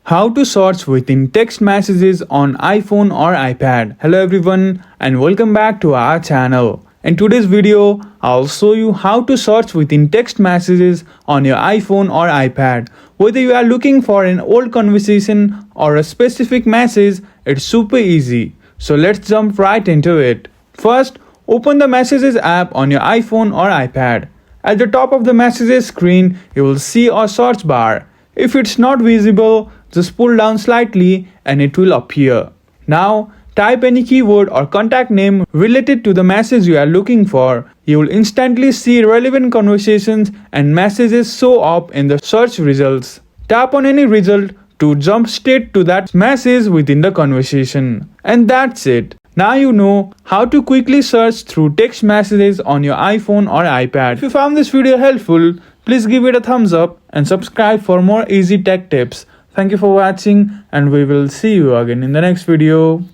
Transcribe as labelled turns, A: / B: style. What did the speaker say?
A: How to search within text messages on iPhone or iPad. Hello everyone and welcome back to our channel. In today's video, I'll show you how to search within text messages on your iPhone or iPad. Whether you are looking for an old conversation or a specific message, it's super easy. So let's jump right into it. First, open the Messages app on your iPhone or iPad. At the top of the Messages screen, you will see a search bar. If it's not visible, just pull down slightly and it will appear. Now, type any keyword or contact name related to the message you are looking for. You will instantly see relevant conversations and messages show up in the search results. Tap on any result to jump straight to that message within the conversation. And that's it. Now you know how to quickly search through text messages on your iPhone or iPad. If you found this video helpful, please give it a thumbs up and subscribe for more easy tech tips. Thank you for watching and we will see you again in the next video.